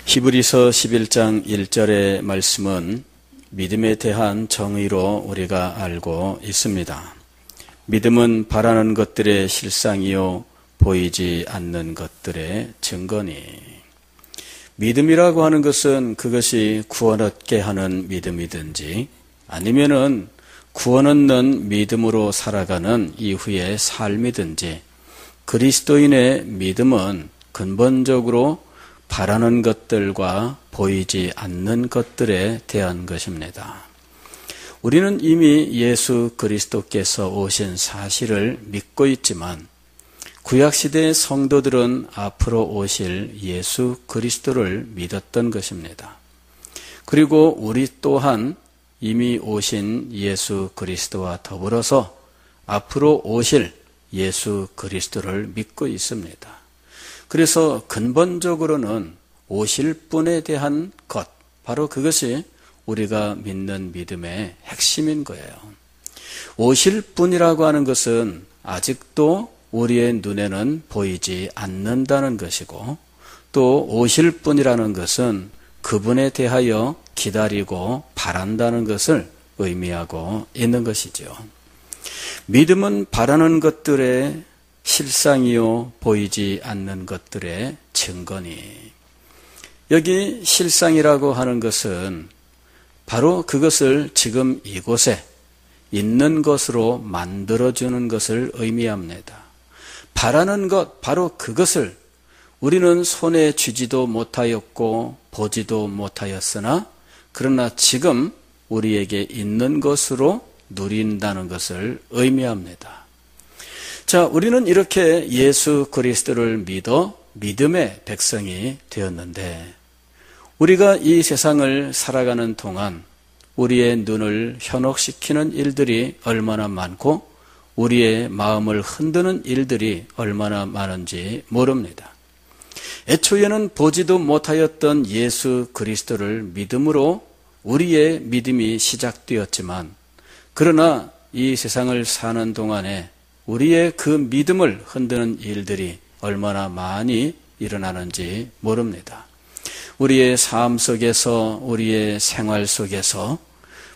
히브리서 11장 1절의 말씀은 믿음에 대한 정의로 우리가 알고 있습니다. 믿음은 바라는 것들의 실상이요 보이지 않는 것들의 증거니. 믿음이라고 하는 것은 그것이 구원 얻게 하는 믿음이든지 아니면은 구원 얻는 믿음으로 살아가는 이후의 삶이든지, 그리스도인의 믿음은 근본적으로 바라는 것들과 보이지 않는 것들에 대한 것입니다. 우리는 이미 예수 그리스도께서 오신 사실을 믿고 있지만 구약시대의 성도들은 앞으로 오실 예수 그리스도를 믿었던 것입니다. 그리고 우리 또한 이미 오신 예수 그리스도와 더불어서 앞으로 오실 예수 그리스도를 믿고 있습니다. 그래서 근본적으로는 오실 분에 대한 것, 바로 그것이 우리가 믿는 믿음의 핵심인 거예요. 오실 분이라고 하는 것은 아직도 우리의 눈에는 보이지 않는다는 것이고, 또 오실 분이라는 것은 그분에 대하여 기다리고 바란다는 것을 의미하고 있는 것이죠. 믿음은 바라는 것들의 실상이요 보이지 않는 것들의 증거니. 여기 실상이라고 하는 것은 바로 그것을 지금 이곳에 있는 것으로 만들어주는 것을 의미합니다. 바라는 것, 바로 그것을 우리는 손에 쥐지도 못하였고 보지도 못하였으나 그러나 지금 우리에게 있는 것으로 누린다는 것을 의미합니다. 자, 우리는 이렇게 예수 그리스도를 믿어 믿음의 백성이 되었는데, 우리가 이 세상을 살아가는 동안 우리의 눈을 현혹시키는 일들이 얼마나 많고 우리의 마음을 흔드는 일들이 얼마나 많은지 모릅니다. 애초에는 보지도 못하였던 예수 그리스도를 믿음으로 우리의 믿음이 시작되었지만, 그러나 이 세상을 사는 동안에 우리의 그 믿음을 흔드는 일들이 얼마나 많이 일어나는지 모릅니다. 우리의 삶 속에서, 우리의 생활 속에서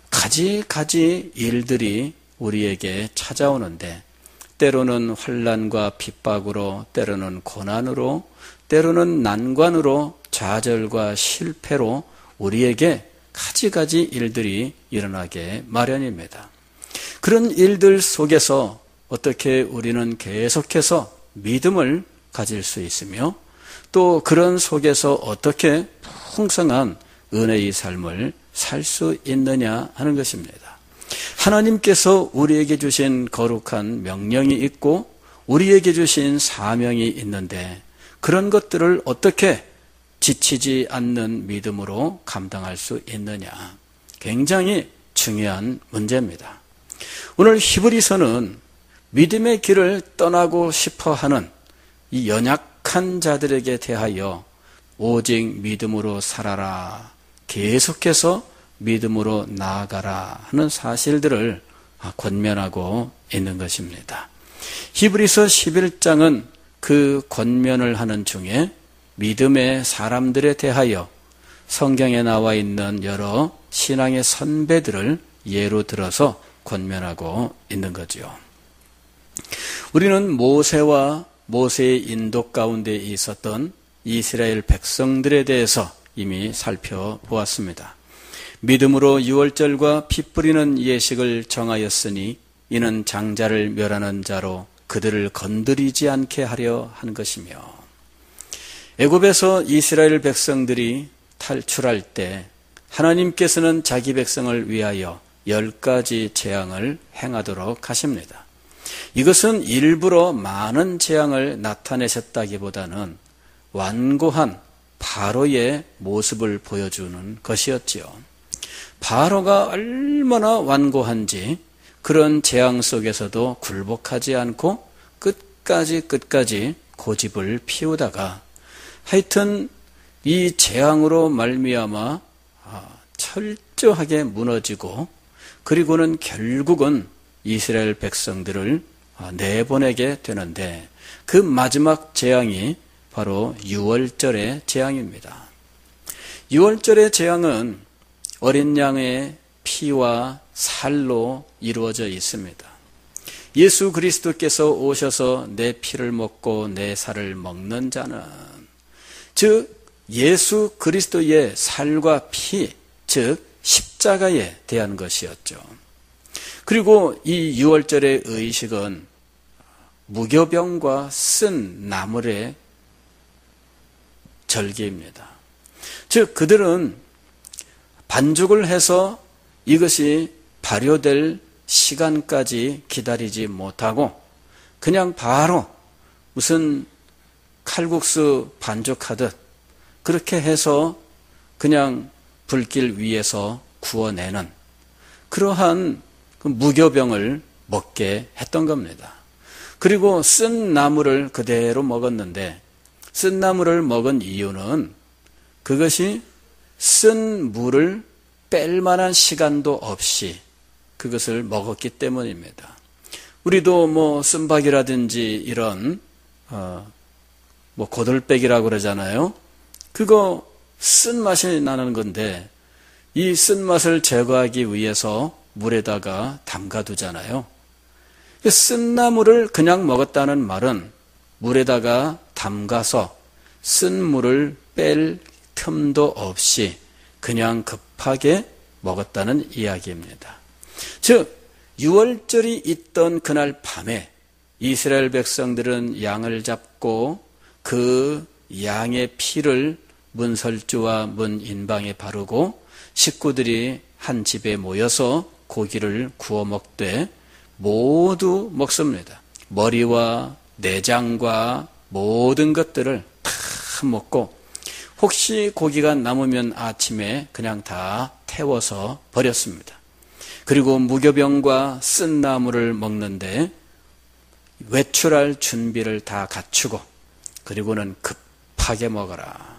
가지가지 일들이 우리에게 찾아오는데, 때로는 환난과 핍박으로, 때로는 고난으로, 때로는 난관으로, 좌절과 실패로 우리에게 가지가지 일들이 일어나게 마련입니다. 그런 일들 속에서 어떻게 우리는 계속해서 믿음을 가질 수 있으며, 또 그런 속에서 어떻게 풍성한 은혜의 삶을 살 수 있느냐 하는 것입니다. 하나님께서 우리에게 주신 거룩한 명령이 있고 우리에게 주신 사명이 있는데, 그런 것들을 어떻게 지치지 않는 믿음으로 감당할 수 있느냐, 굉장히 중요한 문제입니다. 오늘 히브리서는 믿음의 길을 떠나고 싶어하는 이 연약한 자들에게 대하여 오직 믿음으로 살아라, 계속해서 믿음으로 나아가라 하는 사실들을 권면하고 있는 것입니다. 히브리서 11장은 그 권면을 하는 중에 믿음의 사람들에 대하여 성경에 나와 있는 여러 신앙의 선배들을 예로 들어서 권면하고 있는 거죠. 우리는 모세와 모세의 인도 가운데 있었던 이스라엘 백성들에 대해서 이미 살펴보았습니다. 믿음으로 유월절과 피 뿌리는 예식을 정하였으니 이는 장자를 멸하는 자로 그들을 건드리지 않게 하려 한 것이며, 애굽에서 이스라엘 백성들이 탈출할 때 하나님께서는 자기 백성을 위하여 10가지 재앙을 행하도록 하십니다. 이것은 일부러 많은 재앙을 나타내셨다기보다는 완고한 바로의 모습을 보여주는 것이었지요. 바로가 얼마나 완고한지 그런 재앙 속에서도 굴복하지 않고 끝까지 고집을 피우다가 하여튼 이 재앙으로 말미암아 철저하게 무너지고, 그리고는 결국은 이스라엘 백성들을 내보내게 되는데, 그 마지막 재앙이 바로 유월절의 재앙입니다. 유월절의 재앙은 어린 양의 피와 살로 이루어져 있습니다. 예수 그리스도께서 오셔서 내 피를 먹고 내 살을 먹는 자는, 즉 예수 그리스도의 살과 피, 즉 십자가에 대한 것이었죠. 그리고 이 유월절의 의식은 무교병과 쓴 나물의 절기입니다. 즉 그들은 반죽을 해서 이것이 발효될 시간까지 기다리지 못하고 그냥 바로 무슨 칼국수 반죽하듯 그렇게 해서 그냥 불길 위에서 구워내는 그러한 그 무교병을 먹게 했던 겁니다. 그리고 쓴 나물을 그대로 먹었는데, 쓴 나물을 먹은 이유는 그것이 쓴 물을 뺄 만한 시간도 없이 그것을 먹었기 때문입니다. 우리도 쓴박이라든지 이런 고들빼기라고 그러잖아요. 그거 쓴맛이 나는 건데 이 쓴맛을 제거하기 위해서 물에다가 담가두잖아요. 쓴 나물을 그냥 먹었다는 말은 물에다가 담가서 쓴 물을 뺄 틈도 없이 그냥 급하게 먹었다는 이야기입니다. 즉 유월절이 있던 그날 밤에 이스라엘 백성들은 양을 잡고 그 양의 피를 문설주와 문 인방에 바르고 식구들이 한 집에 모여서 고기를 구워 먹되 모두 먹습니다. 머리와 내장과 모든 것들을 다 먹고 혹시 고기가 남으면 아침에 그냥 다 태워서 버렸습니다. 그리고 무교병과 쓴 나물을 먹는데 외출할 준비를 다 갖추고 그리고는 급하게 먹어라.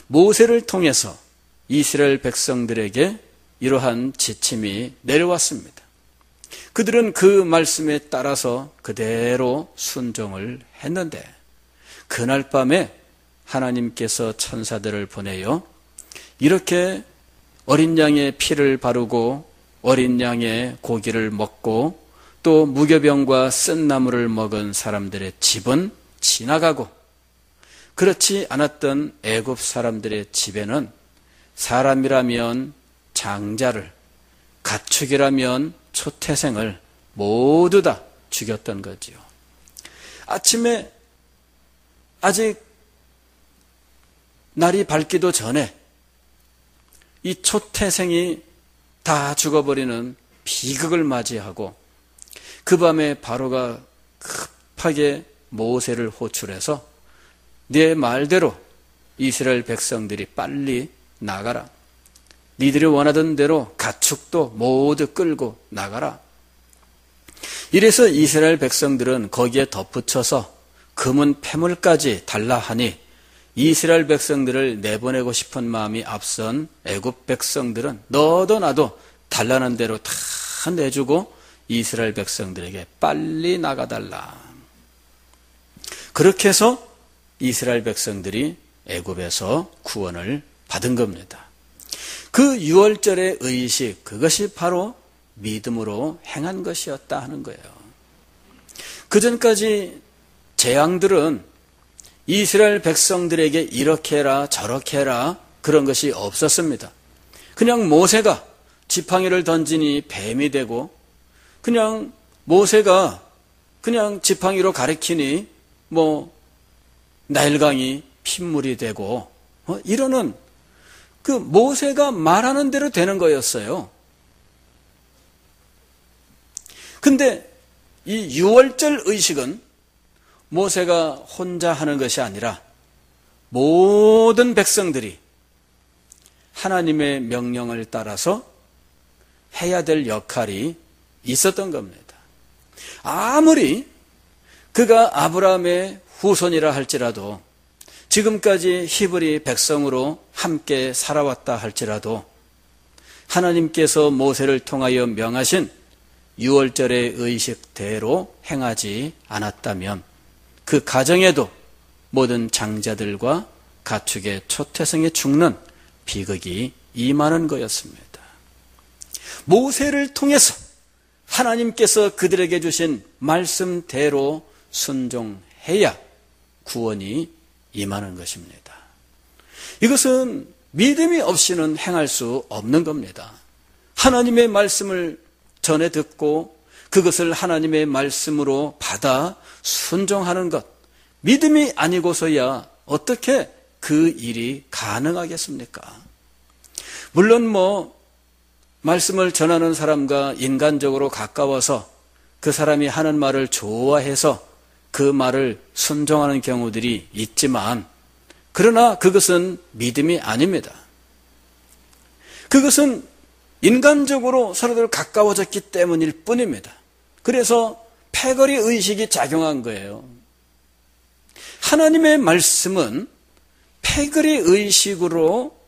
모세를 통해서 이스라엘 백성들에게 이러한 지침이 내려왔습니다. 그들은 그 말씀에 따라서 그대로 순종을 했는데 그날 밤에 하나님께서 천사들을 보내요. 이렇게 어린 양의 피를 바르고 어린 양의 고기를 먹고 또 무교병과 쓴 나물을 먹은 사람들의 집은 지나가고 그렇지 않았던 애굽 사람들의 집에는 사람이라면 장자를, 가축이라면 초태생을 모두 다 죽였던 거지요. 아침에 아직 날이 밝기도 전에 이 초태생이 다 죽어버리는 비극을 맞이하고 그 밤에 바로가 급하게 모세를 호출해서 네 말대로 이스라엘 백성들이 빨리 나가라. 니들이 원하던 대로 가축도 모두 끌고 나가라. 이래서 이스라엘 백성들은 거기에 덧붙여서 금은 패물까지 달라 하니 이스라엘 백성들을 내보내고 싶은 마음이 앞선 애굽 백성들은 너도 나도 달라는 대로 다 내주고 이스라엘 백성들에게 빨리 나가달라. 그렇게 해서 이스라엘 백성들이 애굽에서 구원을 받은 겁니다. 그 유월절의 의식, 그것이 바로 믿음으로 행한 것이었다 하는 거예요. 그전까지 재앙들은 이스라엘 백성들에게 이렇게 해라 저렇게 해라 그런 것이 없었습니다. 그냥 모세가 지팡이를 던지니 뱀이 되고 그냥 모세가 그냥 지팡이로 가리키니 나일강이 핏물이 되고 이러는 그 모세가 말하는 대로 되는 거였어요. 근데 이 유월절 의식은 모세가 혼자 하는 것이 아니라 모든 백성들이 하나님의 명령을 따라서 해야 될 역할이 있었던 겁니다. 아무리 그가 아브라함의 후손이라 할지라도 지금까지 히브리 백성으로 함께 살아왔다 할지라도 하나님께서 모세를 통하여 명하신 유월절의 의식대로 행하지 않았다면 그 가정에도 모든 장자들과 가축의 초태생이 죽는 비극이 임하는 거였습니다. 모세를 통해서 하나님께서 그들에게 주신 말씀대로 순종해야 구원이 임하는 것입니다. 이것은 믿음이 없이는 행할 수 없는 겁니다. 하나님의 말씀을 전해 듣고 그것을 하나님의 말씀으로 받아 순종하는 것, 믿음이 아니고서야 어떻게 그 일이 가능하겠습니까? 물론 말씀을 전하는 사람과 인간적으로 가까워서 그 사람이 하는 말을 좋아해서 그 말을 순종하는 경우들이 있지만, 그러나 그것은 믿음이 아닙니다. 그것은 인간적으로 서로들 가까워졌기 때문일 뿐입니다. 그래서 패거리 의식이 작용한 거예요. 하나님의 말씀은 패거리 의식으로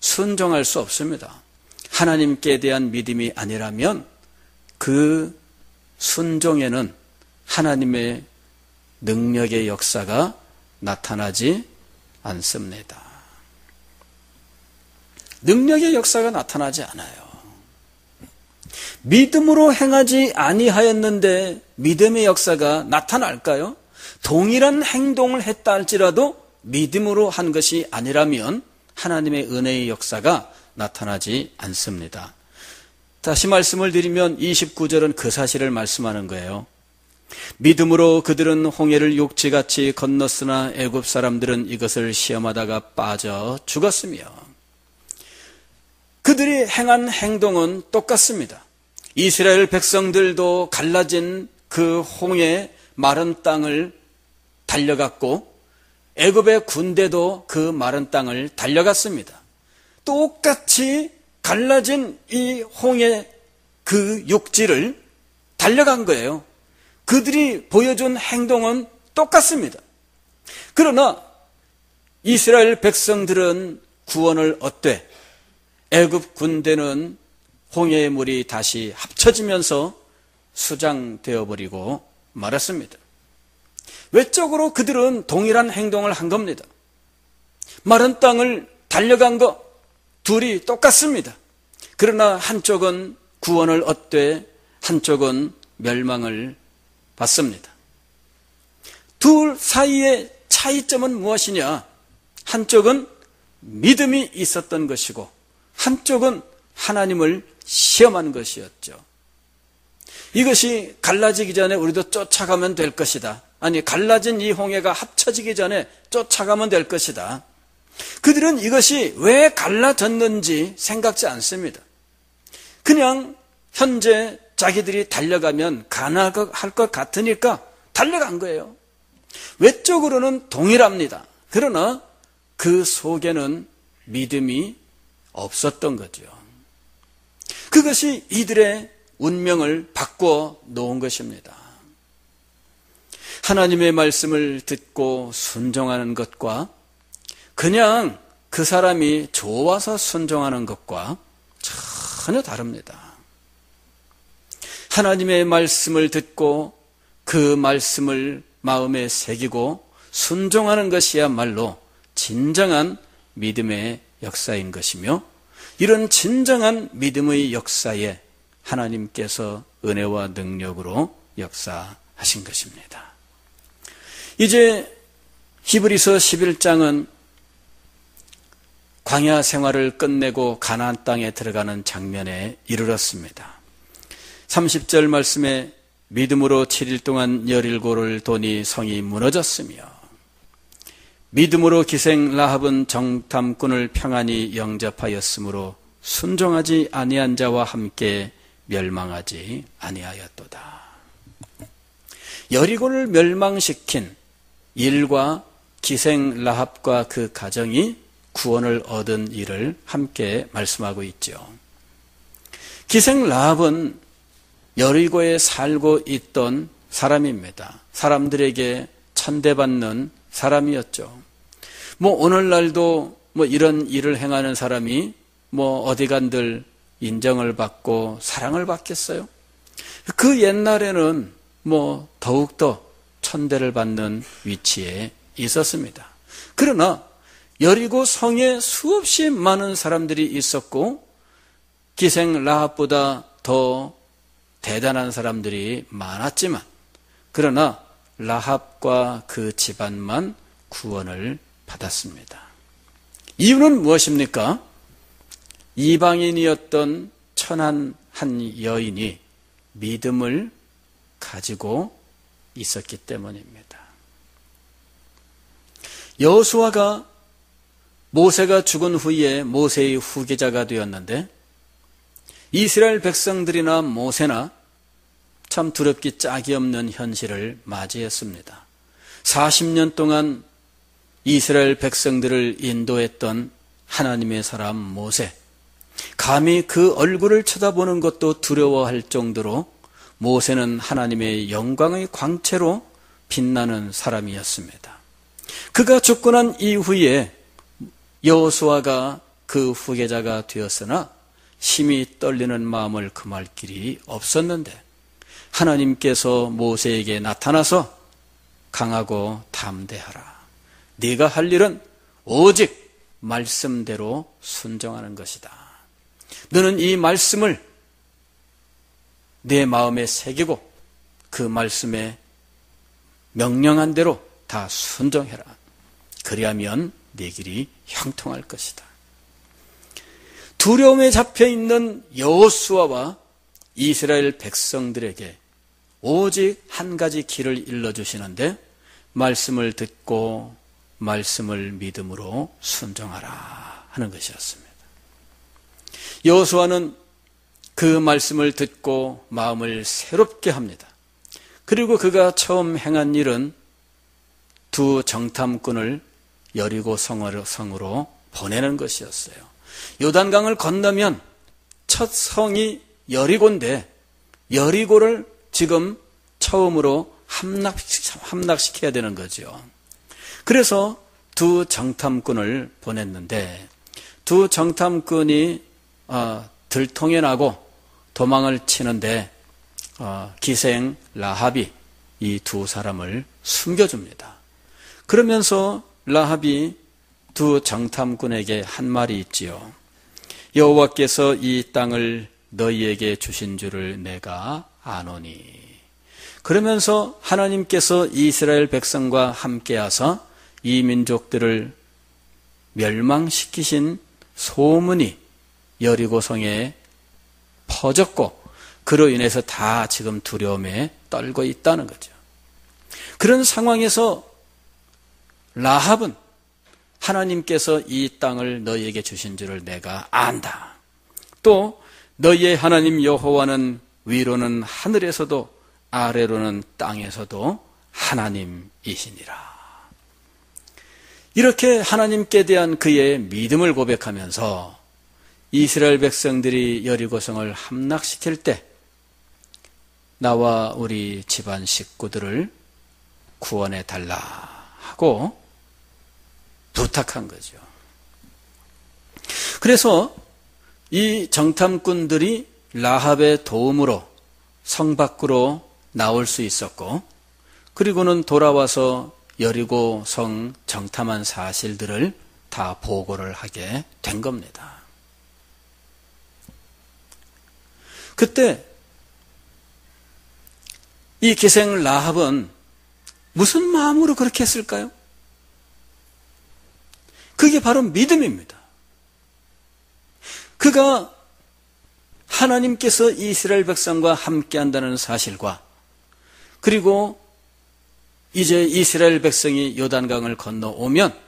순종할 수 없습니다. 하나님께 대한 믿음이 아니라면 그 순종에는 하나님의 능력의 역사가 나타나지 않습니다. 능력의 역사가 나타나지 않아요. 믿음으로 행하지 아니하였는데 믿음의 역사가 나타날까요? 동일한 행동을 했다 할지라도 믿음으로 한 것이 아니라면 하나님의 은혜의 역사가 나타나지 않습니다. 다시 말씀을 드리면 29절은 그 사실을 말씀하는 거예요. 믿음으로 그들은 홍해를 욕지같이 건넜으나 애굽 사람들은 이것을 시험하다가 빠져 죽었으며, 그들이 행한 행동은 똑같습니다. 이스라엘 백성들도 갈라진 그 홍해 마른 땅을 달려갔고 애굽의 군대도 그 마른 땅을 달려갔습니다. 똑같이 갈라진 이 홍해 그 육지를 달려간 거예요. 그들이 보여준 행동은 똑같습니다. 그러나 이스라엘 백성들은 구원을 얻되 애굽 군대는 홍해의 물이 다시 합쳐지면서 수장되어 버리고 말았습니다. 외적으로 그들은 동일한 행동을 한 겁니다. 마른 땅을 달려간 것 둘이 똑같습니다. 그러나 한쪽은 구원을 얻되 한쪽은 멸망을 받습니다. 둘 사이의 차이점은 무엇이냐? 한쪽은 믿음이 있었던 것이고 한쪽은 하나님을 시험한 것이었죠. 이것이 갈라지기 전에 우리도 쫓아가면 될 것이다. 아니, 갈라진 이 홍해가 합쳐지기 전에 쫓아가면 될 것이다. 그들은 이것이 왜 갈라졌는지 생각지 않습니다. 그냥 현재 자기들이 달려가면 가능할 것 같으니까 달려간 거예요. 외적으로는 동일합니다. 그러나 그 속에는 믿음이 없었던 거죠. 그것이 이들의 운명을 바꾸어 놓은 것입니다. 하나님의 말씀을 듣고 순종하는 것과 그냥 그 사람이 좋아서 순종하는 것과 전혀 다릅니다. 하나님의 말씀을 듣고 그 말씀을 마음에 새기고 순종하는 것이야말로 진정한 믿음의 역사인 것이며, 이런 진정한 믿음의 역사에 하나님께서 은혜와 능력으로 역사하신 것입니다. 이제 히브리서 11장은 광야 생활을 끝내고 가나안 땅에 들어가는 장면에 이르렀습니다. 30절 말씀에 믿음으로 7일 동안 여릴고를 도니 성이 무너졌으며, 믿음으로 기생 라합은 정탐꾼을 평안히 영접하였으므로 순종하지 아니한 자와 함께 멸망하지 아니하였도다. 여리고를 멸망시킨 일과 기생 라합과 그 가정이 구원을 얻은 일을 함께 말씀하고 있죠. 기생 라합은 여리고에 살고 있던 사람입니다. 사람들에게 천대받는 사람이었죠. 오늘날도 이런 일을 행하는 사람이 어디간들 인정을 받고 사랑을 받겠어요? 그 옛날에는 더욱더 천대를 받는 위치에 있었습니다. 그러나 여리고 성에 수없이 많은 사람들이 있었고 기생 라합보다 더 대단한 사람들이 많았지만 그러나 라합과 그 집안만 구원을 받았습니다. 이유는 무엇입니까? 이방인이었던 천한 한 여인이 믿음을 가지고 있었기 때문입니다. 여호수아가 모세가 죽은 후에 모세의 후계자가 되었는데 이스라엘 백성들이나 모세나 참 두렵기 짝이 없는 현실을 맞이했습니다. 40년 동안 이스라엘 백성들을 인도했던 하나님의 사람 모세, 감히 그 얼굴을 쳐다보는 것도 두려워할 정도로 모세는 하나님의 영광의 광채로 빛나는 사람이었습니다. 그가 죽고 난 이후에 여호수아가 그 후계자가 되었으나 심히 떨리는 마음을 금할 길이 없었는데 하나님께서 모세에게 나타나서 강하고 담대하라. 네가 할 일은 오직 말씀대로 순종하는 것이다. 너는 이 말씀을 내 마음에 새기고 그 말씀에 명령한 대로 다 순종해라. 그리하면 네 길이 형통할 것이다. 두려움에 잡혀있는 여호수아와 이스라엘 백성들에게 오직 한 가지 길을 일러주시는데 말씀을 듣고 말씀을 믿음으로 순종하라 하는 것이었습니다. 여호수아는 그 말씀을 듣고 마음을 새롭게 합니다. 그리고 그가 처음 행한 일은 두 정탐꾼을 여리고 성으로 보내는 것이었어요. 요단강을 건너면 첫 성이 여리고인데 여리고를 지금 처음으로 함락시켜야 되는 거죠. 그래서 두 정탐꾼을 보냈는데 두 정탐꾼이 들통에 나고 도망을 치는데 기생 라합이 이 두 사람을 숨겨줍니다. 그러면서 라합이 두 정탐꾼에게 한 말이 있지요. 여호와께서 이 땅을 너희에게 주신 줄을 내가 아노니. 그러면서 하나님께서 이스라엘 백성과 함께하사 이 민족들을 멸망시키신 소문이 여리고성에 퍼졌고 그로 인해서 다 지금 두려움에 떨고 있다는 거죠. 그런 상황에서 라합은 하나님께서 이 땅을 너희에게 주신 줄을 내가 안다. 또 너희의 하나님 여호와는 위로는 하늘에서도 아래로는 땅에서도 하나님이시니라. 이렇게 하나님께 대한 그의 믿음을 고백하면서 이스라엘 백성들이 여리고성을 함락시킬 때 나와 우리 집안 식구들을 구원해 달라 하고 부탁한 거죠. 그래서 이 정탐꾼들이 라합의 도움으로 성 밖으로 나올 수 있었고 그리고는 돌아와서 여리고 성 정탐한 사실들을 다 보고를 하게 된 겁니다. 그때 이 기생 라합은 무슨 마음으로 그렇게 했을까요? 그게 바로 믿음입니다. 그가 하나님께서 이스라엘 백성과 함께한다는 사실과 그리고 이제 이스라엘 백성이 요단강을 건너오면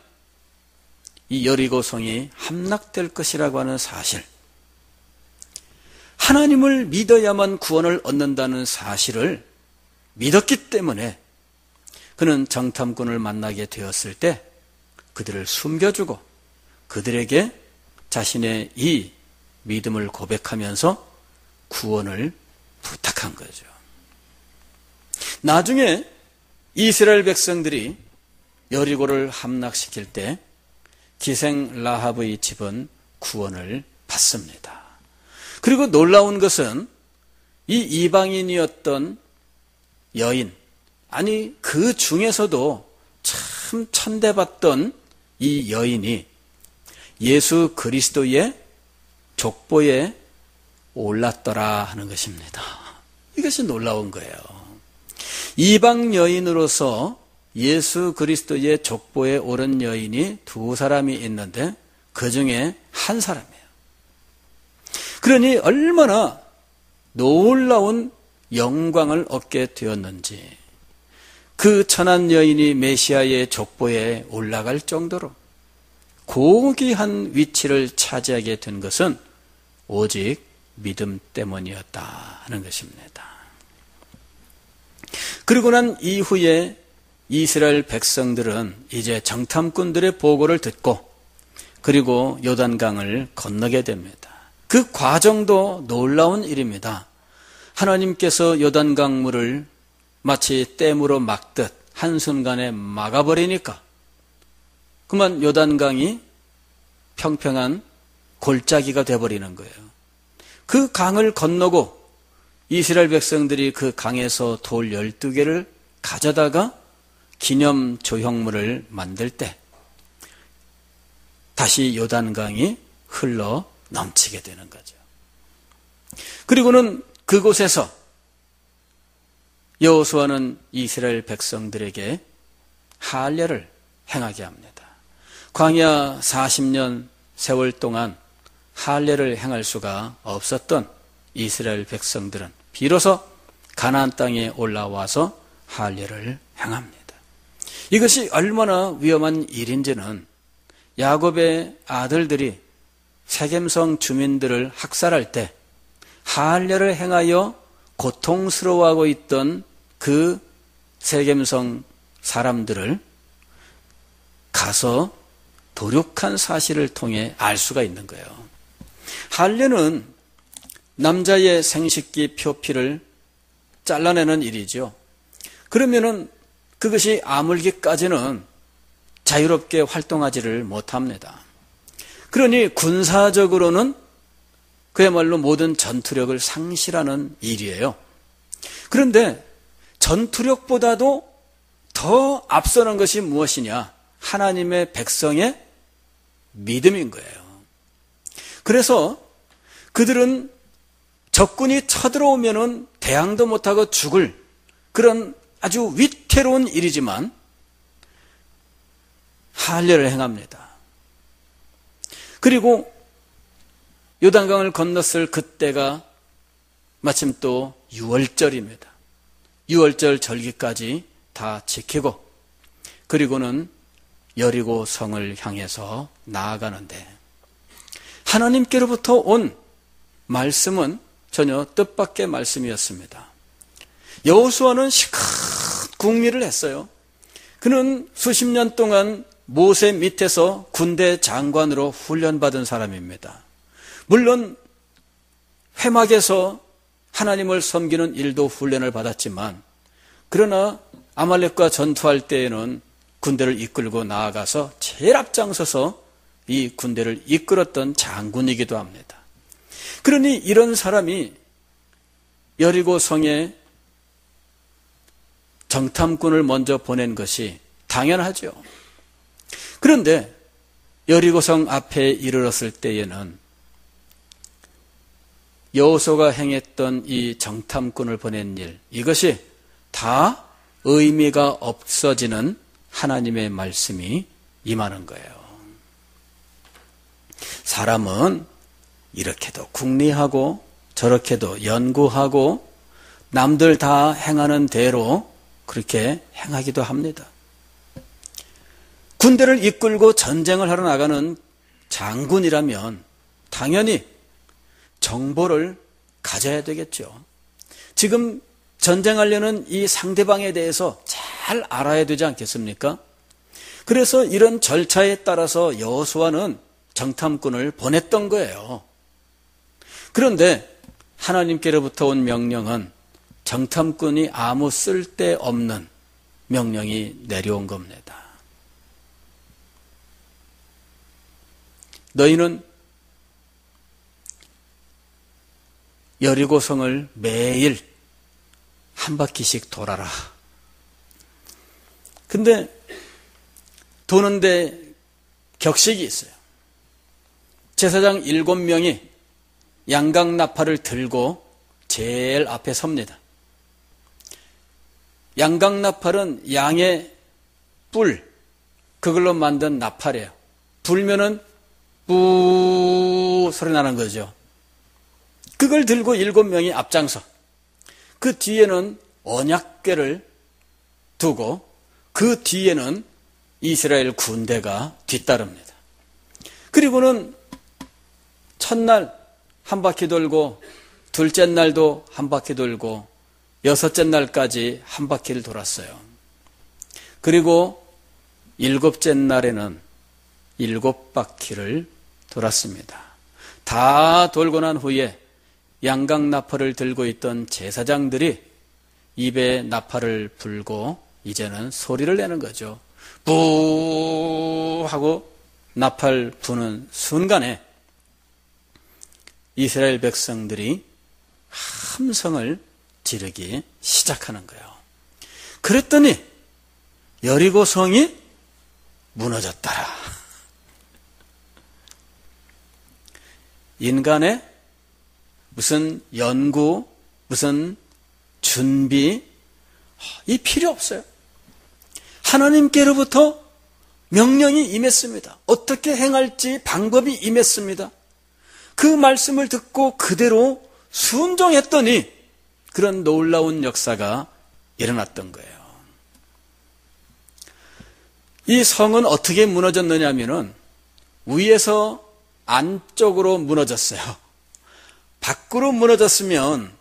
이 여리고성이 함락될 것이라고 하는 사실, 하나님을 믿어야만 구원을 얻는다는 사실을 믿었기 때문에 그는 정탐꾼을 만나게 되었을 때 그들을 숨겨주고 그들에게 자신의 이 믿음을 고백하면서 구원을 부탁한 거죠. 나중에 이스라엘 백성들이 여리고를 함락시킬 때 기생 라합의 집은 구원을 받습니다. 그리고 놀라운 것은 이 이방인이었던 여인, 아니 그 중에서도 참 천대받던 이 여인이 예수 그리스도의 족보에 올랐더라 하는 것입니다. 이것이 놀라운 거예요. 이방 여인으로서 예수 그리스도의 족보에 오른 여인이 두 사람이 있는데 그 중에 한 사람이에요. 그러니 얼마나 놀라운 영광을 얻게 되었는지, 그 천한 여인이 메시아의 족보에 올라갈 정도로 고귀한 위치를 차지하게 된 것은 오직 믿음 때문이었다 하는 것입니다. 그리고 난 이후에 이스라엘 백성들은 이제 정탐꾼들의 보고를 듣고 그리고 요단강을 건너게 됩니다. 그 과정도 놀라운 일입니다. 하나님께서 요단강 물을 마치 댐으로 막듯 한순간에 막아버리니까 그만 요단강이 평평한 골짜기가 되어버리는 거예요. 그 강을 건너고 이스라엘 백성들이 그 강에서 돌 12개를 가져다가 기념 조형물을 만들 때 다시 요단강이 흘러 넘치게 되는 거죠. 그리고는 그곳에서 여호수아는 이스라엘 백성들에게 할례를 행하게 합니다. 광야 40년 세월 동안 할례를 행할 수가 없었던 이스라엘 백성들은 비로소 가나안 땅에 올라와서 할례를 행합니다. 이것이 얼마나 위험한 일인지는 야곱의 아들들이 세겜성 주민들을 학살할 때 할례를 행하여 고통스러워하고 있던 그 세겜성 사람들을 가서 도륙한 사실을 통해 알 수가 있는 거예요. 할례는 남자의 생식기 표피를 잘라내는 일이죠. 그러면은 그것이 아물기까지는 자유롭게 활동하지를 못합니다. 그러니 군사적으로는 그야말로 모든 전투력을 상실하는 일이에요. 그런데 전투력보다도 더 앞서는 것이 무엇이냐? 하나님의 백성의 믿음인 거예요. 그래서 그들은 적군이 쳐들어오면은 대항도 못하고 죽을 그런 아주 위태로운 일이지만 할례를 행합니다. 그리고 요단강을 건넜을 그때가 마침 또 유월절입니다. 유월절 절기까지 다 지키고 그리고는 여리고 성을 향해서 나아가는데 하나님께로부터 온 말씀은 전혀 뜻밖의 말씀이었습니다. 여호수아는 시큰 국리를 했어요. 그는 수십 년 동안 모세 밑에서 군대 장관으로 훈련받은 사람입니다. 물론 회막에서 하나님을 섬기는 일도 훈련을 받았지만 그러나 아말렉과 전투할 때에는 군대를 이끌고 나아가서 제일 앞장서서 이 군대를 이끌었던 장군이기도 합니다. 그러니 이런 사람이 여리고 성에 정탐꾼을 먼저 보낸 것이 당연하죠. 그런데 여리고성 앞에 이르렀을 때에는 여호수아가 행했던 이 정탐꾼을 보낸 일, 이것이 다 의미가 없어지는 하나님의 말씀이 임하는 거예요. 사람은 이렇게도 궁리하고 저렇게도 연구하고 남들 다 행하는 대로 그렇게 행하기도 합니다. 군대를 이끌고 전쟁을 하러 나가는 장군이라면 당연히 정보를 가져야 되겠죠. 지금 전쟁하려는 이 상대방에 대해서 잘 알아야 되지 않겠습니까? 그래서 이런 절차에 따라서 여호수아는 정탐꾼을 보냈던 거예요. 그런데 하나님께로부터 온 명령은 정탐꾼이 아무 쓸데없는 명령이 내려온 겁니다. 너희는 여리고성을 매일 한 바퀴씩 돌아라. 근데 도는데 격식이 있어요. 제사장 7명이 양강나팔을 들고 제일 앞에 섭니다. 양강나팔은 양의 뿔, 그걸로 만든 나팔이에요. 불면은 뿌 소리 나는 거죠. 그걸 들고 7명이 앞장서. 그 뒤에는 언약궤를 두고 그 뒤에는 이스라엘 군대가 뒤따릅니다. 그리고는 첫날 한 바퀴 돌고 둘째 날도 한 바퀴 돌고 여섯째 날까지 한 바퀴를 돌았어요. 그리고 7째 날에는 7바퀴를 돌았습니다. 다 돌고 난 후에 양강나팔을 들고 있던 제사장들이 입에 나팔을 불고 이제는 소리를 내는 거죠. 뿌 하고 나팔 부는 순간에 이스라엘 백성들이 함성을 지르기 시작하는 거예요. 그랬더니 여리고 성이 무너졌더라. 인간의 무슨 연구, 무슨 준비, 이 필요 없어요. 하나님께로부터 명령이 임했습니다. 어떻게 행할지 방법이 임했습니다. 그 말씀을 듣고 그대로 순종했더니 그런 놀라운 역사가 일어났던 거예요. 이 성은 어떻게 무너졌느냐 하면은 위에서 안쪽으로 무너졌어요. 밖으로 무너졌으면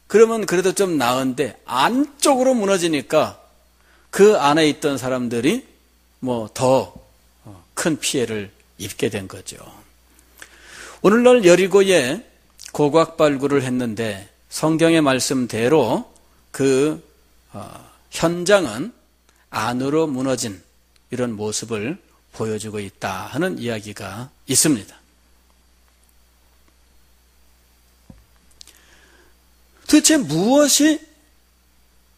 그러면 그래도 좀 나은데 안쪽으로 무너지니까 그 안에 있던 사람들이 뭐 더 큰 피해를 입게 된 거죠. 오늘날 여리고에 고곽 발굴을 했는데 성경의 말씀대로 그 현장은 안으로 무너진 이런 모습을 보여주고 있다 하는 이야기가 있습니다. 도대체 무엇이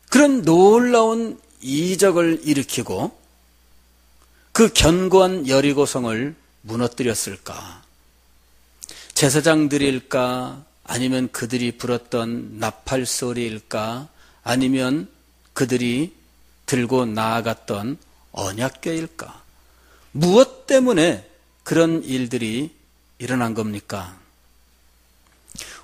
그런 놀라운 이적을 일으키고 그 견고한 여리고성을 무너뜨렸을까? 제사장들일까? 아니면 그들이 불었던 나팔 소리일까? 아니면 그들이 들고 나아갔던 언약궤일까? 무엇 때문에 그런 일들이 일어난 겁니까?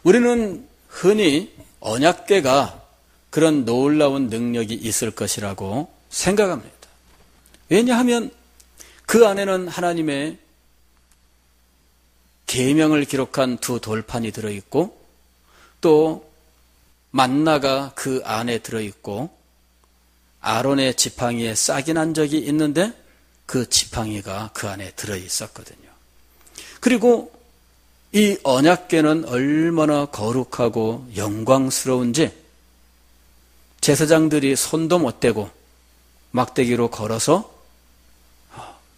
우리는 흔히 언약궤가 그런 놀라운 능력이 있을 것이라고 생각합니다. 왜냐하면 그 안에는 하나님의 계명을 기록한 2 돌판이 들어있고 또 만나가 그 안에 들어있고 아론의 지팡이에 싹이 난 적이 있는데 그 지팡이가 그 안에 들어있었거든요. 그리고 이 언약궤는 얼마나 거룩하고 영광스러운지 제사장들이 손도 못 대고 막대기로 걸어서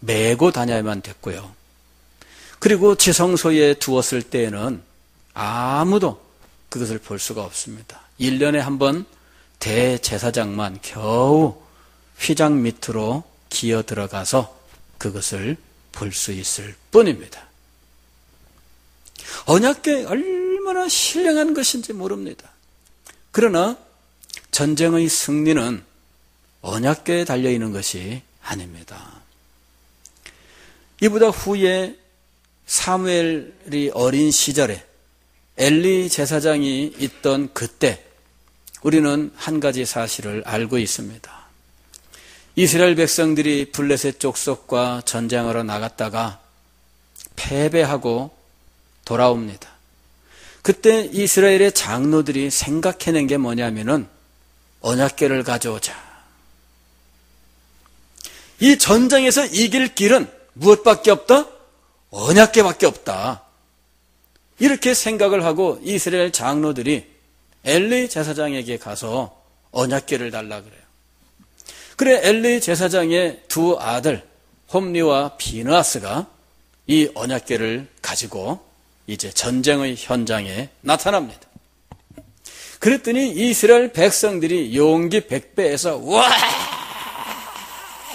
메고 다녀야만 됐고요. 그리고 지성소에 두었을 때에는 아무도 그것을 볼 수가 없습니다. 1년에 한 번 대제사장만 겨우 휘장 밑으로 기어 들어가서 그것을 볼 수 있을 뿐입니다. 언약궤 얼마나 신령한 것인지 모릅니다. 그러나 전쟁의 승리는 언약궤에 달려있는 것이 아닙니다. 이보다 후에 사무엘이 어린 시절에 엘리 제사장이 있던 그때 우리는 한 가지 사실을 알고 있습니다. 이스라엘 백성들이 블레셋 족속과 전쟁하러 나갔다가 패배하고 돌아옵니다. 그때 이스라엘의 장로들이 생각해낸 게 뭐냐면은 언약궤를 가져오자. 이 전쟁에서 이길 길은 무엇밖에 없다? 언약궤밖에 없다. 이렇게 생각을 하고 이스라엘 장로들이 엘리 제사장에게 가서 언약궤를 달라 그래요. 그래 엘리 제사장의 2 아들 홈리와 비느하스가 이 언약궤를 가지고 이제 전쟁의 현장에 나타납니다. 그랬더니 이스라엘 백성들이 용기 100배에서 와!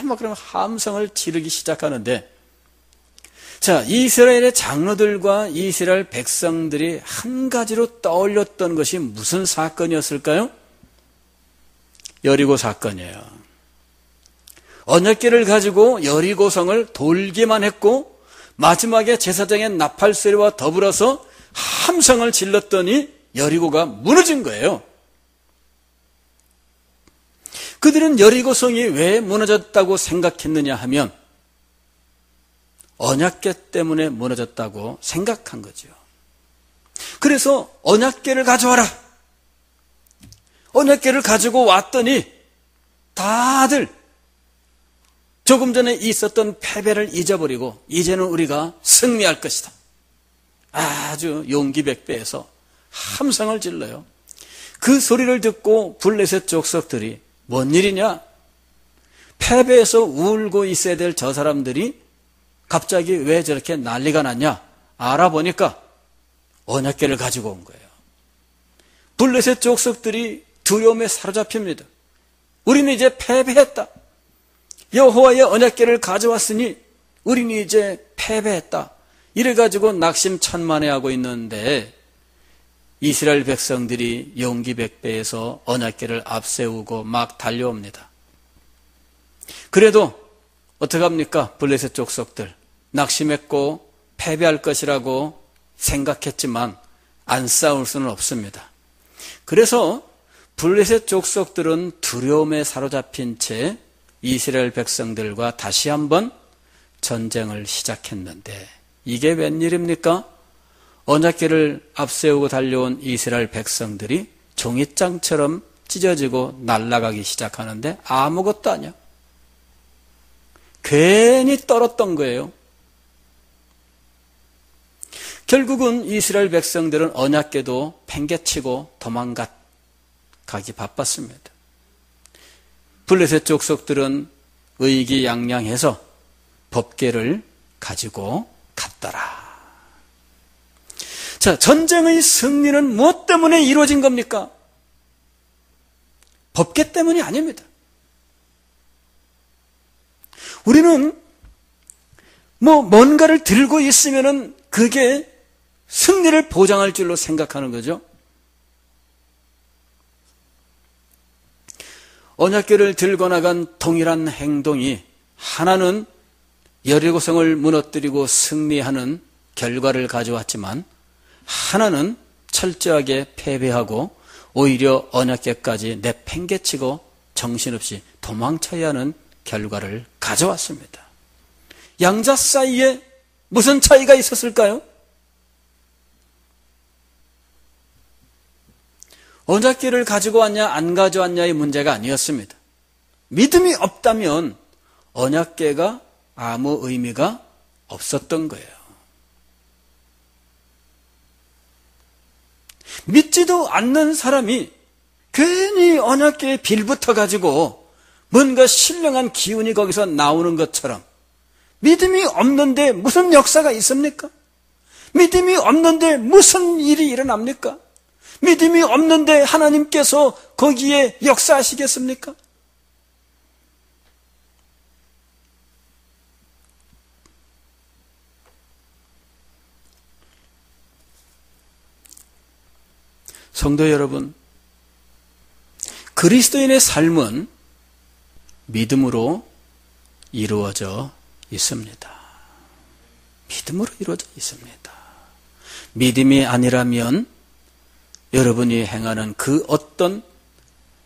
막 그런 함성을 지르기 시작하는데 자, 이스라엘의 장로들과 이스라엘 백성들이 한 가지로 떠올렸던 것이 무슨 사건이었을까요? 여리고 사건이에요. 언약궤를 가지고 여리고성을 돌기만 했고 마지막에 제사장의 나팔 소리와 더불어서 함성을 질렀더니 여리고가 무너진 거예요. 그들은 여리고성이 왜 무너졌다고 생각했느냐 하면 언약궤 때문에 무너졌다고 생각한 거죠. 그래서 언약궤를 가져와라. 언약궤를 가지고 왔더니 다들 조금 전에 있었던 패배를 잊어버리고 이제는 우리가 승리할 것이다. 아주 용기백배해서 함성을 질러요. 그 소리를 듣고 블레셋 족속들이 뭔 일이냐? 패배해서 울고 있어야 될 저 사람들이 갑자기 왜 저렇게 난리가 났냐? 알아보니까 언약궤를 가지고 온 거예요. 블레셋 족속들이 두려움에 사로잡힙니다. 우리는 이제 패배했다. 여호와의 언약궤를 가져왔으니 우리는 이제 패배했다. 이래가지고 낙심천만해하고 있는데 이스라엘 백성들이 용기백배해서 언약궤를 앞세우고 막 달려옵니다. 그래도 어떡합니까? 블레셋 족속들 낙심했고 패배할 것이라고 생각했지만 안 싸울 수는 없습니다. 그래서 블레셋 족속들은 두려움에 사로잡힌 채 이스라엘 백성들과 다시 한번 전쟁을 시작했는데 이게 웬일입니까? 언약궤를 앞세우고 달려온 이스라엘 백성들이 종잇장처럼 찢어지고 날아가기 시작하는데 아무것도 아니야. 괜히 떨었던 거예요. 결국은 이스라엘 백성들은 언약궤도 팽개치고 도망가기 바빴습니다. 블레셋 족속들은 의기양양해서 법궤를 가지고 갔더라. 자, 전쟁의 승리는 무엇 때문에 이루어진 겁니까? 법궤 때문이 아닙니다. 우리는 뭔가를 들고 있으면은 그게 승리를 보장할 줄로 생각하는 거죠. 언약궤를 들고 나간 동일한 행동이 하나는 여리고성을 무너뜨리고 승리하는 결과를 가져왔지만 하나는 철저하게 패배하고 오히려 언약궤까지 내팽개치고 정신없이 도망쳐야 하는 결과를 가져왔습니다. 양자 사이에 무슨 차이가 있었을까요? 언약궤를 가지고 왔냐 안 가져왔냐의 문제가 아니었습니다. 믿음이 없다면 언약궤가 아무 의미가 없었던 거예요. 믿지도 않는 사람이 괜히 언약궤에 빌붙어 가지고 뭔가 신령한 기운이 거기서 나오는 것처럼 믿음이 없는데 무슨 역사가 있습니까? 믿음이 없는데 무슨 일이 일어납니까? 믿음이 없는데 하나님께서 거기에 역사하시겠습니까? 성도 여러분, 그리스도인의 삶은 믿음으로 이루어져 있습니다. 믿음으로 이루어져 있습니다. 믿음이 아니라면 여러분이 행하는 그 어떤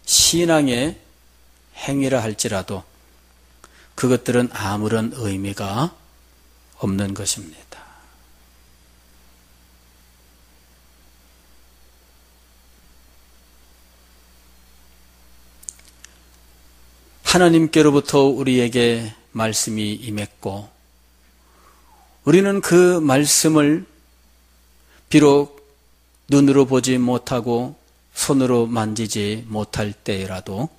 신앙의 행위라 할지라도 그것들은 아무런 의미가 없는 것입니다. 하나님께로부터 우리에게 말씀이 임했고 우리는 그 말씀을 비록 눈으로 보지 못하고 손으로 만지지 못할 때라도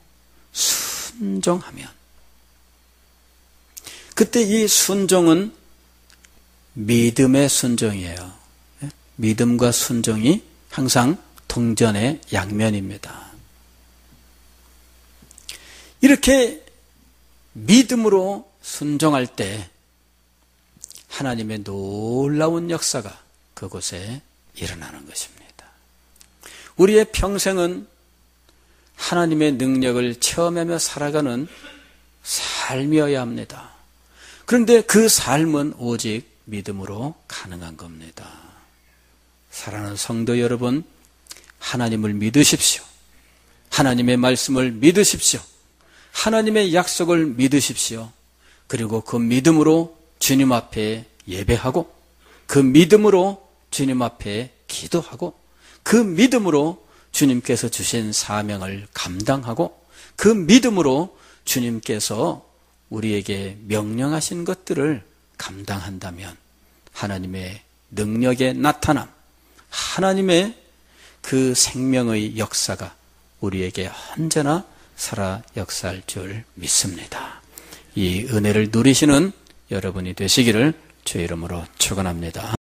순종하면 그때 이 순종은 믿음의 순종이에요. 믿음과 순종이 항상 동전의 양면입니다. 이렇게 믿음으로 순종할 때 하나님의 놀라운 역사가 그곳에 일어나는 것입니다. 우리의 평생은 하나님의 능력을 체험하며 살아가는 삶이어야 합니다. 그런데 그 삶은 오직 믿음으로 가능한 겁니다. 사랑하는 성도 여러분, 하나님을 믿으십시오. 하나님의 말씀을 믿으십시오. 하나님의 약속을 믿으십시오. 그리고 그 믿음으로 주님 앞에 예배하고, 그 믿음으로 주님 앞에 기도하고, 그 믿음으로 주님께서 주신 사명을 감당하고, 그 믿음으로 주님께서 우리에게 명령하신 것들을 감당한다면 하나님의 능력의 나타남, 하나님의 그 생명의 역사가 우리에게 언제나 살아 역사할 줄 믿습니다. 이 은혜를 누리시는 여러분이 되시기를 주의 이름으로 축원합니다.